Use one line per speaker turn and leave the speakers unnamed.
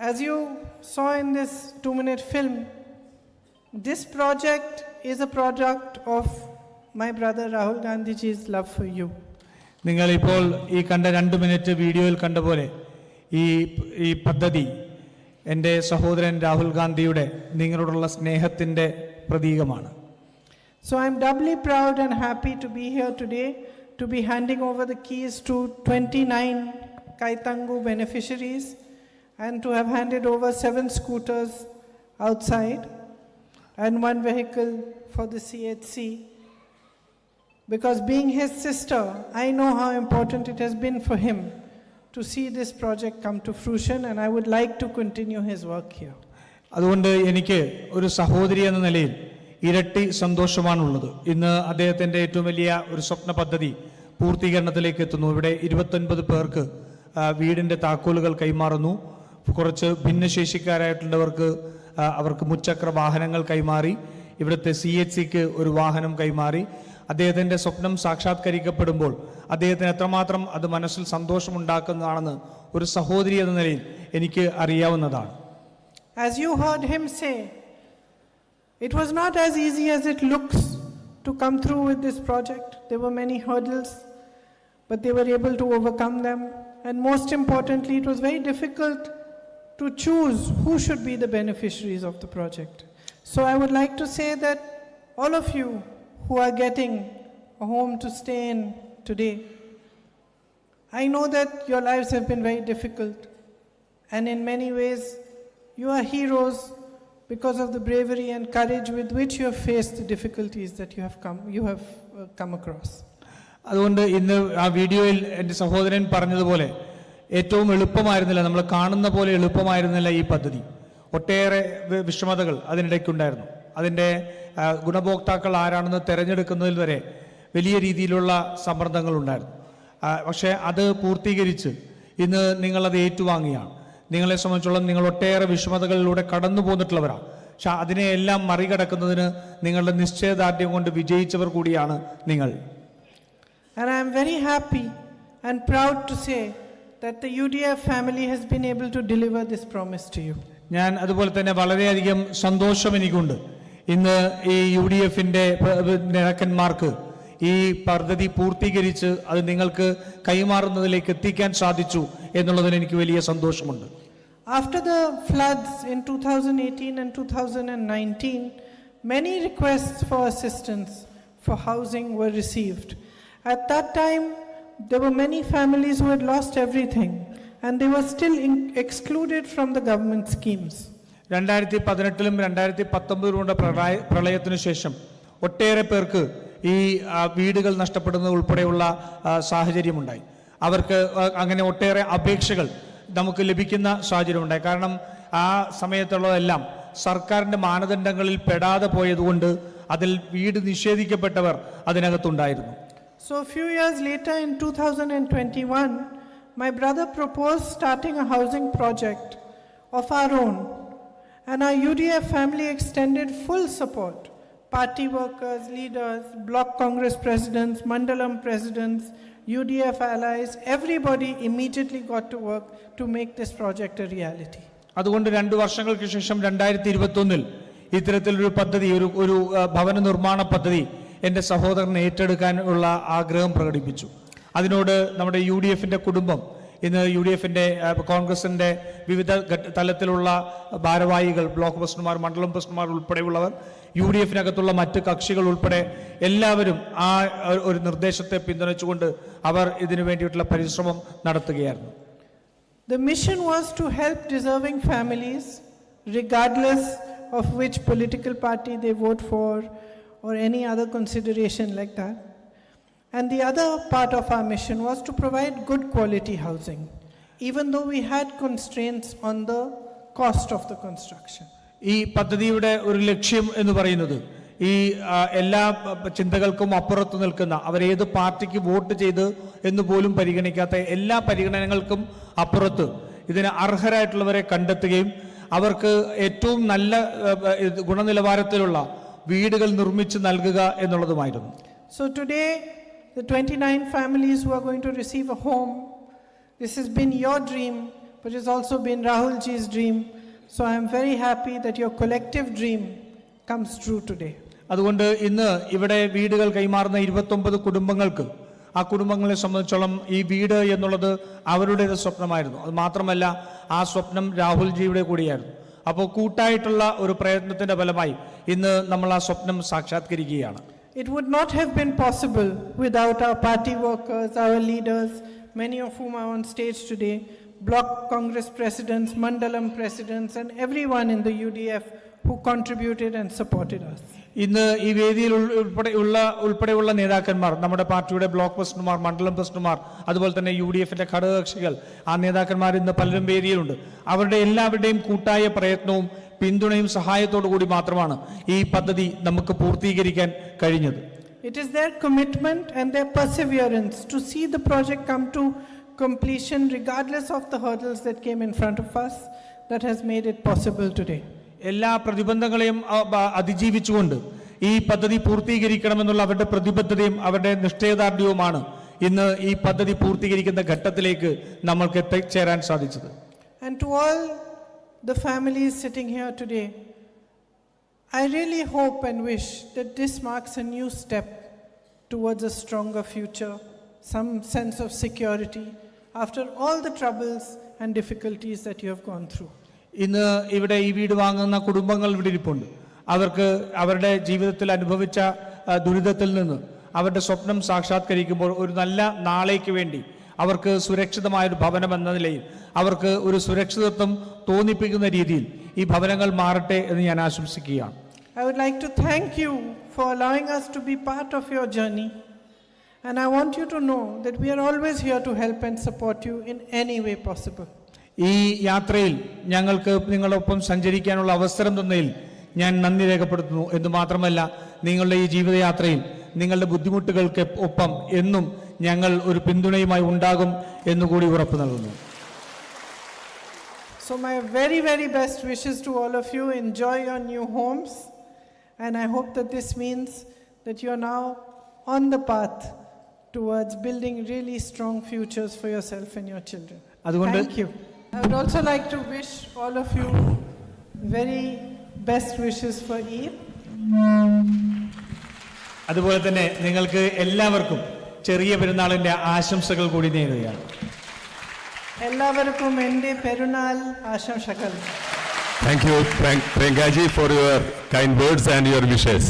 as you saw in this 2-minute film, this project is a product of my brother Rahul Gandhiji's love for you.
നിങ്ങൾ ഇപ്പോൾ ഈ കണ്ട 2 minute വീഡിയോയിൽ കണ്ട പോലെ ഈ പദ്ധതി എൻ്റെ സഹോദരൻ രാഹുൽ ഗാന്ധിയുടെ നിങ്ങളോടുള്ള സ്നേഹത്തിൻ്റെ പ്രതീകമാണ്.
So I am doubly proud and happy to be here today to be handing over the keys to 29 Kaitangu beneficiaries and to have handed over 7 scooters outside and 1 vehicle for the CHC. Because being his sister, I know how important it has been for him to see this project come to fruition, and I would like to continue his work here.
അതുകൊണ്ട് എനിക്ക് ഒരു സഹോദരി എന്ന നിലയിൽ ഇരട്ടി സന്തോഷമാണുള്ളത്. ഇന്ന് അദ്ദേഹത്തിൻ്റെ ഏറ്റവും വലിയ ഒരു സ്വപ്ന പദ്ധതി പൂർത്തീകരണത്തിലേക്ക് എത്തുന്നു. ഇവിടെ 29 പേർക്ക് വീടിൻ്റെ താക്കോലുകൾ കൈമാറുന്നു. കുറച്ച് ഭിന്നശേഷിക്കാരായിട്ടുള്ളവർക്ക് അവർക്ക് മുച്ചക്ര വാഹനങ്ങൾ കൈമാറി. ഇവിടുത്തെ CHCക്ക് ഒരു വാഹനം കൈമാറി. അദ്ദേഹത്തിൻ്റെ സ്വപ്നം സാക്ഷാത്കരിക്കപ്പെടുമ്പോൾ അദ്ദേഹത്തിന് എത്രമാത്രം അത് മനസ്സിൽ സന്തോഷമുണ്ടാക്കുന്നതാണെന്ന് ഒരു സഹോദരി എന്ന നിലയിൽ എനിക്ക് അറിയാവുന്നതാണ്.
As you heard him say, it was not as easy as it looks to come through with this project. There were many hurdles, but they were able to overcome them. And most importantly, it was very difficult to choose who should be the beneficiaries of the project. So I would like to say that all of you who are getting a home to stay in today, I know that your lives have been very difficult, and in many ways you are heroes because of the bravery and courage with which you have faced the difficulties that you have come across.
അതുകൊണ്ട് ഇന്ന് ആ വീഡിയോയിൽ എൻ്റെ സഹോദരൻ പറഞ്ഞതുപോലെ ഏറ്റവും എളുപ്പമായിരുന്നില്ല, നമ്മൾ കാണുന്ന പോലെ എളുപ്പമായിരുന്നില്ല ഈ പദ്ധതി. ഒട്ടേറെ വിഷമതകൾ അതിനിടയ്ക്കുണ്ടായിരുന്നു. അതിൻ്റെ ഗുണഭോക്താക്കൾ ആരാണെന്ന് തിരഞ്ഞെടുക്കുന്നതിൽ വരെ വലിയ രീതിയിലുള്ള സമ്മർദ്ദങ്ങൾ ഉണ്ടായിരുന്നു. പക്ഷേ അത് പൂർത്തീകരിച്ച് ഇന്ന് നിങ്ങളത് ഏറ്റുവാങ്ങിയാണ്. നിങ്ങളെ സംബന്ധിച്ചോളം നിങ്ങൾ ഒട്ടേറെ വിഷമതകളിലൂടെ കടന്നു പോന്നിട്ടുള്ളവരാണ്. പക്ഷെ അതിനെയെല്ലാം മറികടക്കുന്നതിന് നിങ്ങളുടെ നിശ്ചയദാർഢ്യം കൊണ്ട് വിജയിച്ചവർ കൂടിയാണ് നിങ്ങൾ.
And I am very happy and proud to say that the UDF family has been able to deliver this promise to you.
ഞാൻ അതുപോലെ തന്നെ വളരെയധികം സന്തോഷം എനിക്കുണ്ട്. ഇന്ന് ഈ UDFന്റെ നേതാക്കന്മാർക്ക് ഈ പദ്ധതി പൂർത്തീകരിച്ച് അത് നിങ്ങൾക്ക് കൈമാറുന്നതിലേക്ക് എത്തിക്കാൻ സാധിച്ചു എന്നുള്ളതിൽ എനിക്ക് വലിയ സന്തോഷമുണ്ട്.
After the floods in 2018 and 2019, many requests for assistance for housing were received. At that time, there were many families who had lost everything and they were still excluded from the government schemes.
2018ലും 2019ലും പ്രളയത്തിനു ശേഷം ഒട്ടേറെ പേർക്ക് ഈ വീടുകൾ നഷ്ടപ്പെടുന്നത് ഉൾപ്പെടെയുള്ള സാഹചര്യമുണ്ടായി. അവർക്ക് അങ്ങനെ ഒട്ടേറെ അപേക്ഷകൾ നമുക്ക് ലഭിക്കുന്ന സാഹചര്യമുണ്ടായി. കാരണം ആ സമയത്തുള്ളതെല്ലാം സർക്കാരിൻ്റെ മാനദണ്ഡങ്ങളിൽ പെടാതെ പോയതുകൊണ്ട് അതിൽ വീട് നിഷേധിക്കപ്പെട്ടവർ അതിനകത്തുണ്ടായിരുന്നു.
So a few years later in 2021, my brother proposed starting a housing project of our own, and our UDF family extended full support. Party workers, leaders, block Congress presidents, Mandalam presidents, UDF allies, everybody immediately got to work to make this project a reality. അതുകൊണ്ട് 2 വർഷങ്ങൾക്ക് ശേഷം 2021 ഇത്തരത്തിലൊരു പദ്ധതി, ഒരു ഭവന നിർമ്മാണ പദ്ധതി എൻ്റെ സഹോദരൻ ഏറ്റെടുക്കാനുള്ള ആഗ്രഹം പ്രകടിപ്പിച്ചു. അതിനോട് നമ്മുടെ UDFന്റെ കുടുംബം, ഇന്ന് UDFന്റെ കോൺഗ്രസിൻ്റെ വിവിധ തലത്തിലുള്ള ഭാരവാഹികൾ, ബ്ലോക്ക് പ്രസിഡന്റുമാർ, മണ്ഡലം പ്രസിഡന്റുമാർ ഉൾപ്പെടെയുള്ളവർ, UDFനകത്തുള്ള മറ്റ് കക്ഷികൾ ഉൾപ്പെടെ എല്ലാവരും ആ ഒരു നിർദ്ദേശത്തെ പിന്തുണച്ചുകൊണ്ട് അവർ ഇതിനു വേണ്ടിയിട്ടുള്ള പരിശ്രമം നടത്തുകയായിരുന്നു. The mission was to help deserving families regardless of which political party they vote for or any other consideration like that. And the other part of our mission was to provide good quality housing, even though we had constraints on the cost of the construction.
ഈ പദ്ധതിയുടെ ഒരു ലക്ഷ്യം എന്ന് പറയുന്നത് ഈ എല്ലാ ചിന്തകൾക്കും അപ്പുറത്ത് നിൽക്കുന്ന, അവരേത് പാർട്ടിക്ക് വോട്ട് ചെയ്ത് എന്ന് പോലും പരിഗണിക്കാത്ത എല്ലാ പരിഗണനകൾക്കും അപ്പുറത്ത് ഇതിന് അർഹരായിട്ടുള്ളവരെ കണ്ടെത്തുകയും അവർക്ക് ഏറ്റവും നല്ല ഗുണനിലവാരത്തിലുള്ള വീടുകൾ നിർമ്മിച്ച് നൽകുക എന്നുള്ളതുമായിരുന്നു.
So today the 29 families who are going to receive a home, this has been your dream but it's also been Rahul ji's dream. So I am very happy that your collective dream comes true today.
അതുകൊണ്ട് ഇന്ന് ഇവിടെ വീടുകൾ കൈമാറുന്ന 29 കുടുംബങ്ങൾക്ക്, ആ കുടുംബങ്ങളെ സംബന്ധിച്ചോളം ഈ വീട് എന്നുള്ളത് അവരുടെ സ്വപ്നമായിരുന്നു. അത് മാത്രമല്ല, ആ സ്വപ്നം രാഹുൽജിയുടെ കൂടിയായിരുന്നു. അപ്പോൾ കൂട്ടായിട്ടുള്ള ഒരു പ്രയത്നത്തിന്റെ ഫലമായി ഇന്ന് നമ്മൾ ആ സ്വപ്നം സാക്ഷാത്കരിക്കുകയാണ്.
It would not have been possible without our party workers, our leaders, many of whom are on stage today, block Congress presidents, Mandalam presidents, and everyone in the UDF who contributed and supported us.
ഇന്ന് ഈ വേദിയിൽ ഉൾപ്പെടെയുള്ള നേതാക്കന്മാർ, നമ്മുടെ പാർട്ടിയുടെ block പ്രസിഡന്റുമാർ, മണ്ഡലം പ്രസിഡന്റുമാർ, അതുപോലെ തന്നെ UDFന്റെ ഘടകകക്ഷികൾ, ആ നേതാക്കന്മാർ ഇന്ന് പലരും വേദിയിലുണ്ട്. അവരുടെ എല്ലാവരുടെയും കൂട്ടായ പ്രയത്നവും പിന്തുണയും സഹായത്തോടു കൂടി മാത്രമാണ് ഈ പദ്ധതി നമുക്ക് പൂർത്തീകരിക്കാൻ കഴിഞ്ഞത്.
It is their commitment and their perseverance to see the project come to completion regardless of the hurdles that came in front of us that has made it possible today.
എല്ലാ പ്രതിബന്ധങ്ങളെയും അതിജീവിച്ചുകൊണ്ട് ഈ പദ്ധതി പൂർത്തീകരിക്കണമെന്നുള്ള അവരുടെ പ്രതിബദ്ധതയും അവരുടെ നിശ്ചയദാർഢ്യവുമാണ് ഇന്ന് ഈ പദ്ധതി പൂർത്തീകരിക്കുന്ന ഘട്ടത്തിലേക്ക് നമ്മൾക്ക് എത്തിച്ചേരാൻ സാധിച്ചത്.
And to all the families sitting here today, I really hope and wish that this marks a new step towards a stronger future, some sense of security after all the troubles and difficulties that you have gone through.
ഇന്ന് ഇവിടെ ഈ വീട് വാങ്ങുന്ന കുടുംബങ്ങൾ ഇവിടെ ഇരിപ്പുണ്ട്. അവർക്ക് അവരുടെ ജീവിതത്തിൽ അനുഭവിച്ച ദുരിതത്തിൽ നിന്ന് അവരുടെ സ്വപ്നം സാക്ഷാത്കരിക്കുമ്പോൾ ഒരു നല്ല നാളേക്ക് വേണ്ടി അവർക്ക് സുരക്ഷിതമായൊരു ഭവനം എന്ന നിലയിൽ അവർക്ക് ഒരു സുരക്ഷിതത്വം തോന്നിപ്പിക്കുന്ന രീതിയിൽ ഈ ഭവനങ്ങൾ മാറട്ടെ എന്ന് ഞാൻ ആശംസിക്കുകയാണ്.
I would like to thank you for allowing us to be part of your journey, and I want you to know that we are always here to help and support you in any way possible.
ഈ യാത്രയിൽ ഞങ്ങൾക്ക് നിങ്ങളൊപ്പം സഞ്ചരിക്കാനുള്ള അവസരം തന്നതിൽ ഞാൻ നന്ദി രേഖപ്പെടുത്തുന്നു. എന്ന് മാത്രമല്ല, നിങ്ങളുടെ ഈ ജീവിതയാത്രയിൽ നിങ്ങളുടെ ബുദ്ധിമുട്ടുകൾക്ക് ഒപ്പം എന്നും ഞങ്ങൾ ഒരു പിന്തുണയുമായി ഉണ്ടാകും എന്നുകൂടി ഉറപ്പു നൽകുന്നു.
So my very, very best wishes to all of you. Enjoy your new homes, and I hope that this means that you are now on the path towards building really strong futures for yourself and your children. Thank you. I would also like to wish all of you very best wishes for Eid.
അതുപോലെ തന്നെ നിങ്ങൾക്ക് എല്ലാവർക്കും ചെറിയ പെരുന്നാളിന്റെ ആശംസകൾ കൂടി നേരുകയാണ്.
എല്ലാവർക്കും എൻ്റെ പെരുന്നാൾ ആശംസകൾ.
Thank you, Priyanka ji, for your kind words and your wishes.